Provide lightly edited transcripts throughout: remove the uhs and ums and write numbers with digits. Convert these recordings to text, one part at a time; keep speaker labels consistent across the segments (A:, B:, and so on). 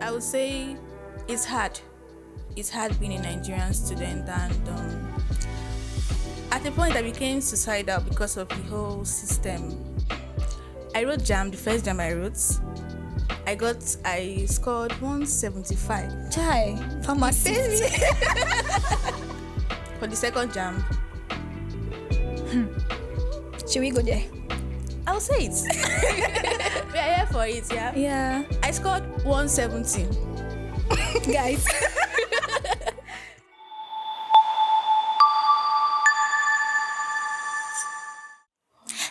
A: I would say it's hard. It's hard being a Nigerian student, and at a point I became suicidal because of the whole system. I wrote jam, the first jam I wrote. I scored 175
B: Chai, pharmacist.
A: for the second jam.
B: Should we go there?
A: I'll say it. We are here for it, yeah?
B: Yeah.
A: I scored 170.
B: Guys.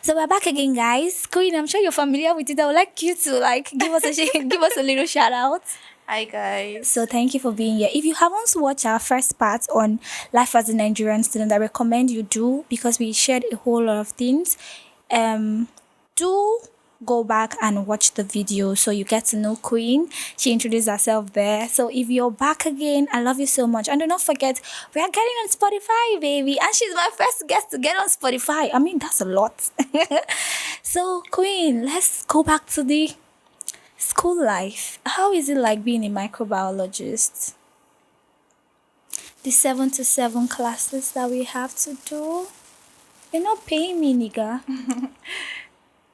B: So we're back again, guys. Queen, I'm sure you're familiar with it. I would like you to give us give us a little shout out.
A: Hi guys.
B: So thank you for being here. If you haven't watched our first part on life as a Nigerian student, I recommend you do, because we shared a whole lot of things. Do go back and watch the video so you get to know Queen. She introduced herself there. So if you're back again, I love you so much. And do not forget, we are getting on Spotify, baby. And she's my first guest to get on Spotify. I mean, that's a lot. So Queen, let's go back to the school life. How is it like being a microbiologist? The 7 to 7 classes that we have to do. You're not paying me, nigga.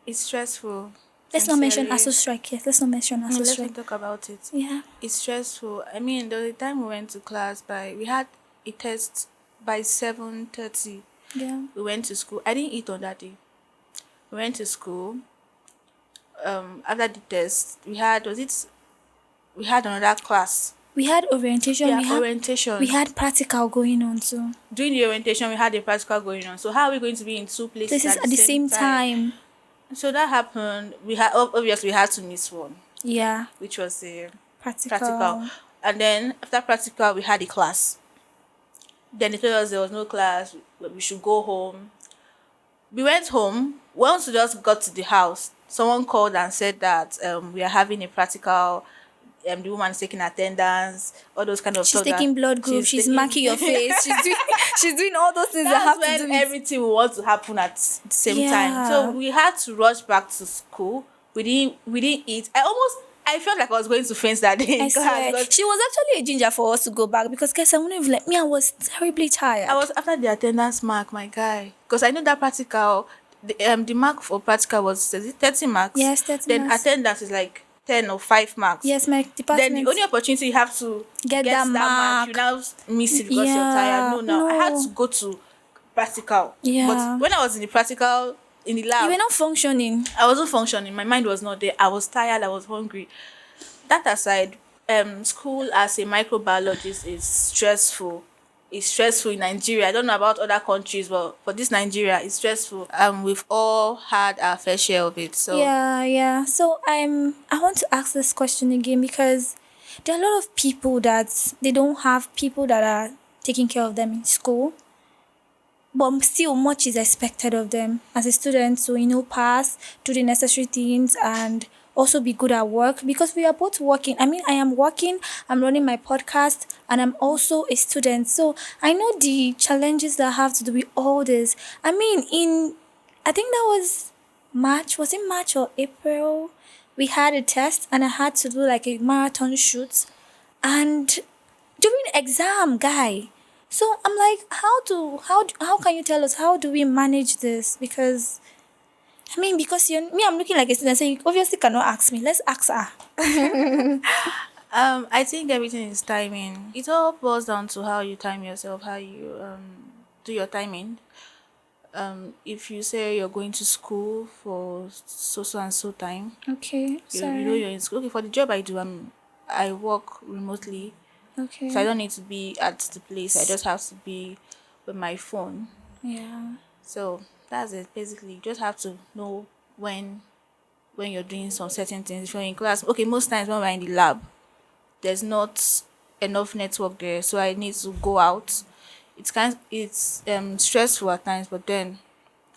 A: It's stressful.
B: Let's not mention
A: Sincerely.
B: ASO strike yet. Let's not mention ASO
A: Let's not
B: strike.
A: talk about it.
B: Yeah.
A: It's stressful. I mean, there was a time we went to class we had a test by 7:30.
B: Yeah.
A: We went to school. I didn't eat on that day. We went to school. After the test, we had another class.
B: We had orientation.
A: Yeah, orientation.
B: We had practical going on too.
A: During the orientation, we had a practical going on. So how are we going to be in two places
B: This is at the same time.
A: So that happened. We had obviously we had to miss one,
B: Yeah.
A: which was a
B: Practical.
A: practical. And then after practical, we had a class. Then they told us there was no class. We should go home. We went home. Once we just got to the house, someone called and said that we are having a practical. The woman is taking attendance, all those kind of
B: She's
A: stuff.
B: taking blood group. She's marking your face. She's doing all those things that
A: That's
B: have to
A: when
B: do with.
A: everything will want to happen at the same
B: Yeah.
A: time. So we had to rush back to school. We didn't eat. I felt like I was going to faint that day in
B: I
A: class
B: swear.
A: because
B: She was actually a ginger for us to go back, because guys, I wouldn't even let me. I was terribly tired.
A: I was after the attendance mark, my guy. Because I know that practical, the mark for practical was, is it 30 marks?
B: Yes, 30
A: Then
B: marks.
A: attendance is like 10 or 5 marks.
B: Yes, my department.
A: Then the only opportunity you have to
B: Get that mark.
A: you now miss it because you're
B: Yeah,
A: tired. No, I had
B: no.
A: to go to practical.
B: Yeah.
A: But when I was in the practical, in the lab,
B: You were not functioning.
A: I wasn't functioning. My mind was not there. I was tired. I was hungry. That aside, school as a microbiologist is stressful. It's stressful in Nigeria. I don't know about other countries, but for this Nigeria, it's stressful. We've all had our fair share of it. So
B: Yeah. So I want to ask this question again, because there are a lot of people that they don't have people that are taking care of them in school. But still, much is expected of them as a student to, pass, do the necessary things, and also be good at work, because we are both working. I mean, I am working, I'm running my podcast, and I'm also a student. So I know the challenges that have to do with all this. I mean, I think that was was it March or April? We had a test, and I had to do like a marathon shoot. And during exam, guy. So I'm like, how can you tell us, how do we manage this? Because I'm looking like a student, so you obviously cannot ask me. Let's ask her.
A: I think everything is timing. It all boils down to how you time yourself, how you do your timing. If you say you're going to school for so and so time,
B: Okay,
A: you
B: sorry.
A: know you're in school. Okay, for the job I do, I work remotely,
B: Okay.
A: so I don't need to be at the place. I just have to be with my phone.
B: Yeah.
A: So that's it. Basically, you just have to know when you're doing some certain things. If you're in class, okay, most times when we're in the lab, there's not enough network there, so I need to go out. It's stressful at times, but then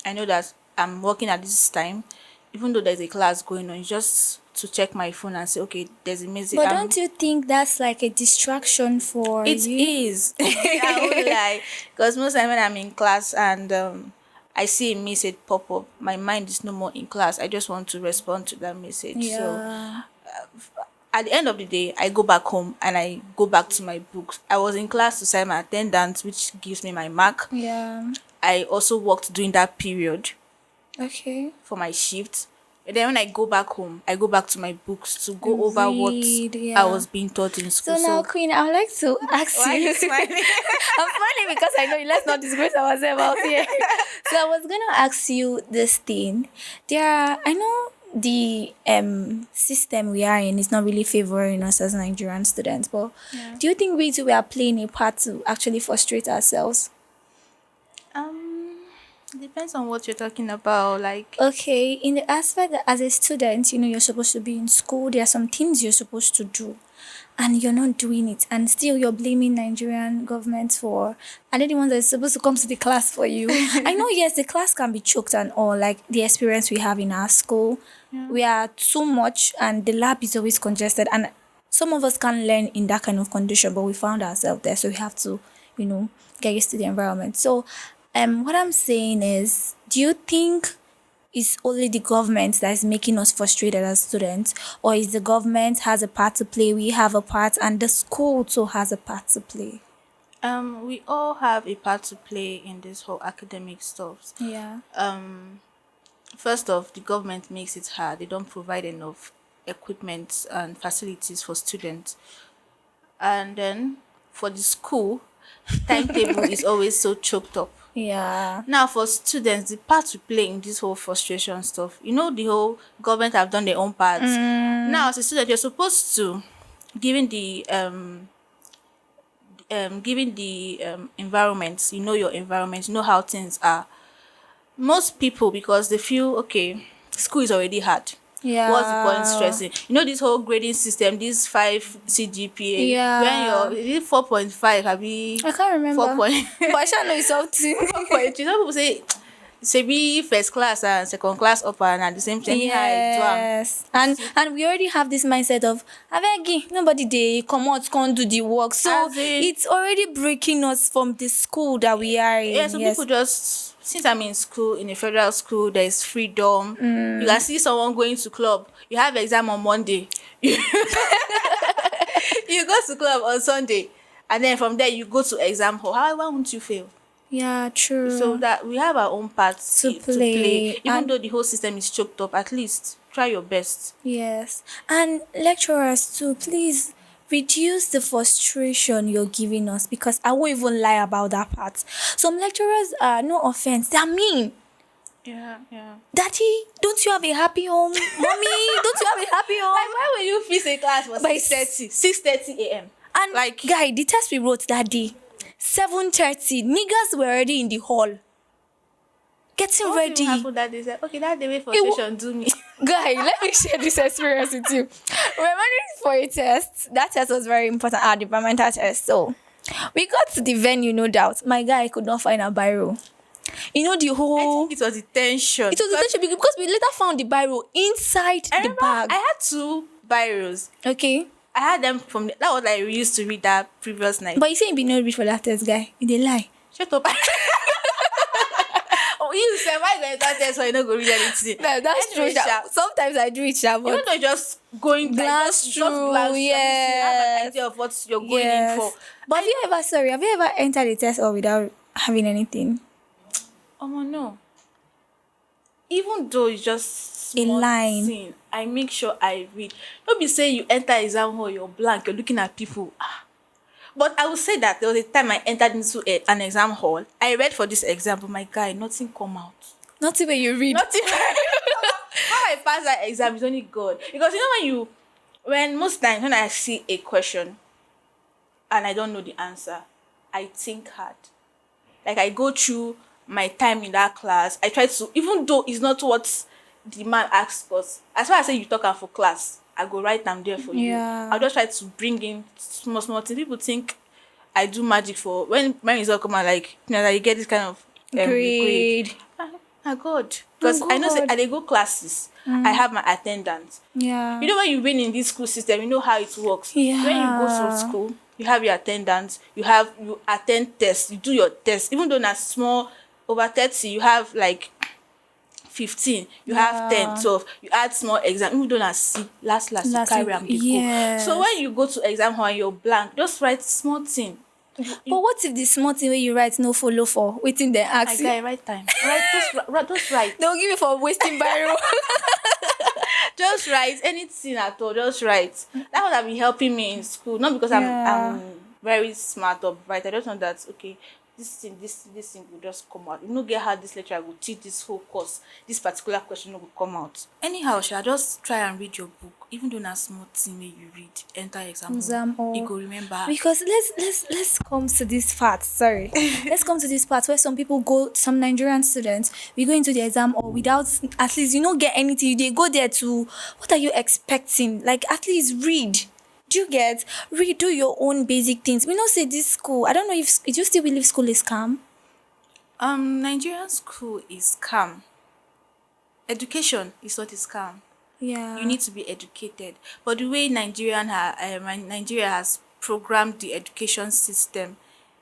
A: I know that I'm working at this time, even though there's a class going on. It's just to check my phone and say, okay, there's a message.
B: But don't you think that's like a distraction for
A: It
B: you?
A: is. I won't lie, because most time when I'm in class and I see a message pop up, my mind is no more in class. I just want to respond to that message. So
B: Yeah.
A: at the end of the day, I go back home and I go back to my books. I was in class to sign my attendance, which gives me my mark.
B: Yeah.
A: I also worked during that period
B: Okay.
A: for my shift. And then when I go back home, I go back to my books to go
B: And
A: over what
B: read,
A: I
B: yeah.
A: was being taught in
B: So
A: school.
B: now, Queen, I would like to ask
A: why are
B: you.
A: you smiling?
B: I'm smiling because I know you. Let's not disgrace ourselves out here. So I was gonna ask you this thing. I know the system we are in is not really favoring us as Nigerian students, but
A: Yeah.
B: do you think we too we are playing a part to actually frustrate ourselves?
A: Depends on what you're talking about. Like,
B: Okay, in the aspect that as a student, you're supposed to be in school, there are some things you're supposed to do, and you're not doing it, and still you're blaming Nigerian government for, and they're the ones that are supposed to come to the class for you. I know, yes, the class can be choked and all, like the experience we have in our school.
A: Yeah.
B: We are too much, and the lab is always congested, and some of us can't learn in that kind of condition, but we found ourselves there, so we have to, get used to the environment. So, what I'm saying is, do you think it's only the government that is making us frustrated as students, or is the government has a part to play, we have a part, and the school too has a part to play?
A: we all have a part to play in this whole academic stuff.
B: Yeah.
A: First off, the government makes it hard. They don't provide enough equipment and facilities for students. And then for the school, timetable is always so choked up.
B: Yeah.
A: Now for students, the part to play in this whole frustration stuff, the whole government have done their own parts. Now as a student, you're supposed to, given the environment, your environment, how things are. Most people, because they feel okay, school is already hard.
B: Yeah.
A: What's the point stressing? This whole grading system, this 5 CGPA.
B: Yeah.
A: When you're 4.5, have you
B: I can't remember.
A: 4 point
B: But I shall know it's something.
A: 4.2. Some people say be first class and second class upper and at the same time high exam.
B: Yes. And we already have this mindset of abegi, nobody they come out can't do the work. So
A: As in-
B: it's already breaking us from the school that we are in.
A: Yeah, so
B: yes.
A: people just, since I'm in school, in a federal school, there is freedom. You can see someone going to club. You have exam on Monday. You go to club on Sunday, and then from there you go to exam hall. Why won't you fail?
B: Yeah, true.
A: So that we have our own part
B: To play.
A: Even
B: And-
A: though the whole system is choked up, at least try your best.
B: Yes. And lecturers too, please reduce the frustration you're giving us, because I won't even lie about that part. Some lecturers are, no offense, they're mean.
A: Yeah.
B: Daddy, don't you have a happy home? Mommy, don't you have a happy home?
A: Like, why will you fix a class for
B: By
A: 6:30 a.m.?
B: And
A: like-
B: guy, the test we wrote that day, 7:30, niggas were already in the hall. Getting
A: What
B: ready.
A: even happened that day? Said, okay, that day wait for
B: It wa-
A: session, do me.
B: Guy, let me share this experience with you. We're running for a test. That test was very important, our departmental test. So we got to the venue, no doubt. My guy could not find a biro. The
A: I
B: whole.
A: think it was the tension.
B: It was the tension because we later found the biro inside
A: I
B: the
A: remember
B: bag.
A: I had 2 biros.
B: Okay.
A: I had them that was like we used to read that previous night.
B: But you say you be no read for that test, guy. You dey lie.
A: Shut up. Oh, you said why you going to test so you not go read anything?
B: No, that's true.
A: Anyway,
B: Sha. Sometimes I do it, sha, but
A: Even though just going like,
B: glance
A: just
B: through,
A: glance through, you have an
B: yes.
A: idea of what you're going in for.
B: But have you ever entered the test or without having anything?
A: No. Even though it's just small
B: line.
A: thing, I make sure I read. Don't be saying you enter exam hall, you're blank, you're looking at people. But I would say that there was a time I entered into an exam hall. I read for this exam, but my guy, nothing come out.
B: Not even you read.
A: Nothing. How I passed that exam is only God. Because when most times when I see a question and I don't know the answer, I think hard. Like I go through my time in that class. I try to, even though it's not what the man asks us. As far as say you talk out for class, I go write them there for you.
B: Yeah.
A: I'll just try to bring in small things. People think I do magic for when my results come out, like you get this kind of grade. My God, because I know say,
B: God.
A: I dey go classes. I have my attendance.
B: Yeah.
A: When you've been in this school system, you know how it works. When you go
B: Yeah.
A: to school, you have your attendance. You attend tests. You do your test. Even though na small, over 30, you have like 15, you have 10,
B: Yeah.
A: 12. You add small exam, even though na see last you
B: Last
A: carry
B: week,
A: am dey go. So when
B: yes.
A: you go to exam hall and you're blank, just write small thing.
B: But what if the small thing where you write no follow for waiting then
A: My
B: ask you?
A: guy, right time. Right, just write.
B: They'll give you for wasting biro.
A: Just write anything at all. Just write. That would have been helping me in school. Not because
B: Yeah.
A: I'm very smart or bright. I just know that okay, this thing will just come out. You know, get how this lecturer will teach this whole course. This particular question will come out. Anyhow, shall just try and read your book. Even though na small thing wey you read, enter exam hall,
B: Exam
A: you
B: or
A: go remember.
B: because let's come to this part. Sorry, let's come to this part where some people go. Some Nigerian students we go into the exam or without at least you don't get anything. They go there to what are you expecting? Like at least read. Do you get read? Do your own basic things. We don't say this school. I don't know if do you still believe school is calm.
A: Nigerian school is calm. Education is what is calm.
B: Yeah.
A: You need to be educated. But the way Nigeria has programmed the education system,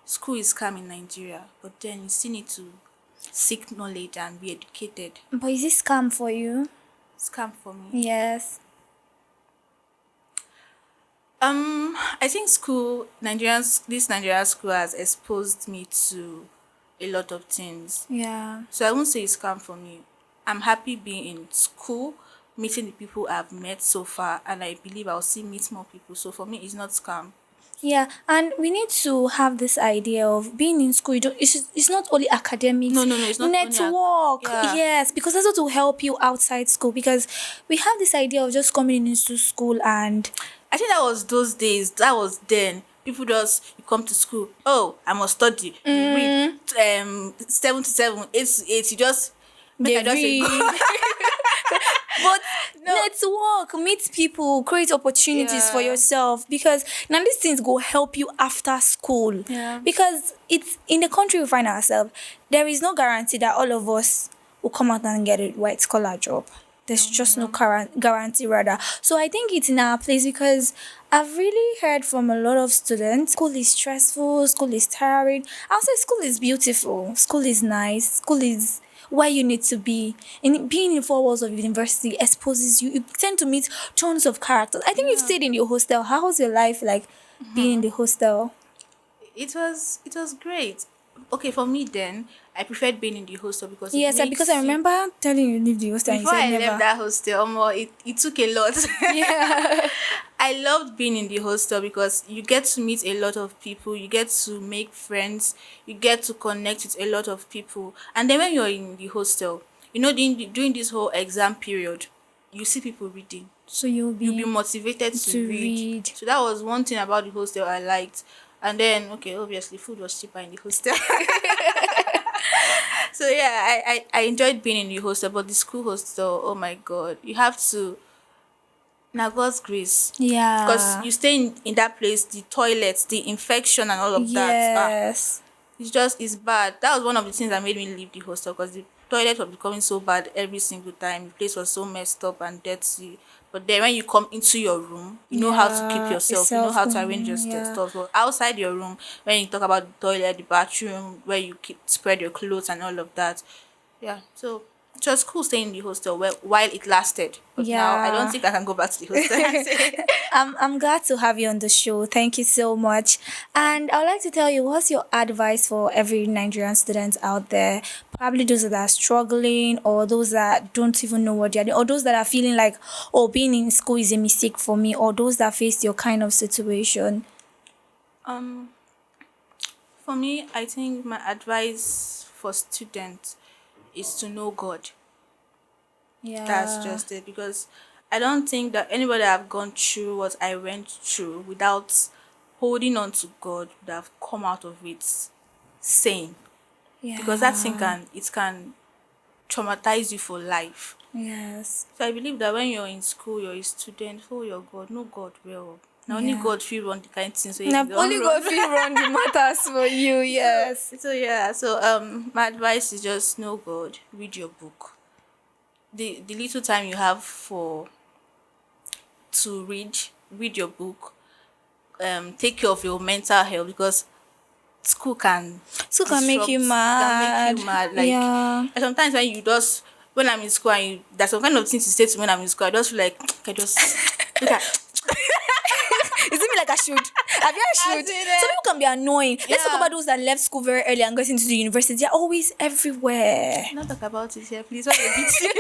A: school is calm in Nigeria. But then you still need to seek knowledge and be educated.
B: But is this calm for you?
A: It's calm for me.
B: Yes.
A: I think this Nigerian school has exposed me to a lot of things.
B: Yeah.
A: So I won't say it's calm for me. I'm happy being in school, meeting the people I've met so far, and I believe I'll still meet more people. So for me, it's not calm.
B: Yeah, and we need to have this idea of being in school. It's not only academics.
A: No, it's not only
B: network.
A: yeah.
B: Yes, because that's what will help you outside school. Because we have this idea of just coming into school and
A: I think that was those days. That was then. People just you come to school. Oh, I must study. You read 7 to 7, 8 to 8. You just make I
B: they
A: just say
B: read. But network, meet people, create opportunities for
A: Yeah.
B: yourself because now these things go help you after school.
A: Yeah.
B: Because it's in the country we find ourselves, there is no guarantee that all of us will come out and get a white collar job. There's just no guarantee rather. So I think it's in our place because I've really heard from a lot of students, school is stressful, school is tiring. I'll say school is beautiful, school is nice, school is where you need to be. And being in 4 walls of university exposes you. You tend to meet tons of characters. I think you've stayed in your hostel. How was your life like being in the hostel?
A: it was great. Okay, for me then, I preferred being in the hostel because
B: Yes, because I remember telling you leave the hostel and you
A: before
B: said
A: I
B: never.
A: left that hostel, it took a lot.
B: Yeah.
A: I loved being in the hostel because you get to meet a lot of people, you get to make friends, you get to connect with a lot of people. And then when you're in the hostel, during this whole exam period, you see people reading.
B: So you'll
A: You'll be
B: be
A: motivated to
B: to
A: read.
B: read.
A: So that was one thing about the hostel I liked. And then, okay, obviously food was cheaper in the hostel. So yeah, I enjoyed being in the hostel, but the school hostel, oh my god, you have to now God's grace. Because
B: Yeah.
A: you stay in that place, the toilets, the infection and all of that.
B: Yes.
A: It's bad. That was one of the things that made me leave the hostel because the toilet was becoming so bad every single time. The place was so messed up and dirty. But then when you come into your room, you know how to keep
B: Yeah,
A: yourself, you know
B: yourself,
A: how to arrange your
B: yeah.
A: stuff. But outside your room, when you talk about the toilet, the bathroom, where you spread your clothes and all of that. Yeah. So it was cool staying in the hostel while it lasted. But now I don't
B: Yeah.
A: think I can go back to the hostel.
B: I'm glad to have you on the show. Thank you so much. And I would like to tell you what's your advice for every Nigerian student out there? Probably those that are struggling or those that don't even know what they're doing, or those that are feeling like, oh, being in school is a mistake for me, or those that face your kind of situation.
A: um For me, I think my advice for students is to know God.
B: Yeah.
A: That's just it. Because I don't think that anybody have gone through what I went through without holding on to God would have come out of it sane.
B: Yeah.
A: Because that thing can traumatize you for life.
B: Yes.
A: So I believe that when you're in school, you're a student, hold your God, know God well. Now only
B: Yeah.
A: God feel run the kind things so
B: Now, only God feel run the matters for you. Yes.
A: So yeah, so my advice is just know God, read your book. The little time you have for to read your book, take care of your mental health because school can
B: School can make you
A: disrupt, it can
B: mad.
A: make you mad. Like
B: Yeah.
A: sometimes when you just when I'm in school and there's some kind of things to say to me when I'm in school, I just feel like I just look at
B: Is it me like I should? Have you I should?
A: As in,
B: Some people can be annoying. Let's talk
A: yeah.
B: about those that left school very early and got into the university. They're always everywhere.
A: not talk about it here, please. What a bit.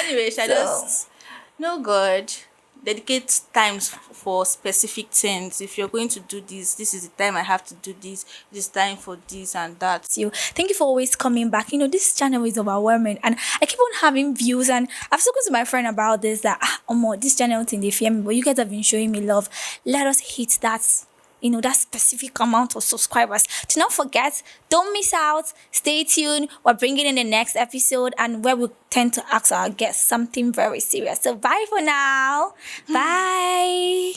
A: Anyway, I
B: So
A: just no God. Dedicate times for specific things. If you're going to do this, this is the time I have to do this. This time for this and that.
B: you. Thank you for always coming back. You know, this channel is overwhelming and I keep on having views and I've spoken to my friend about this that this channel thing they fear me, but you guys have been showing me love. Let us hit that, that specific amount of subscribers. Do not forget, don't miss out. Stay tuned. We're bringing in the next episode and where we tend to ask our guests something very serious. So bye for now. Bye.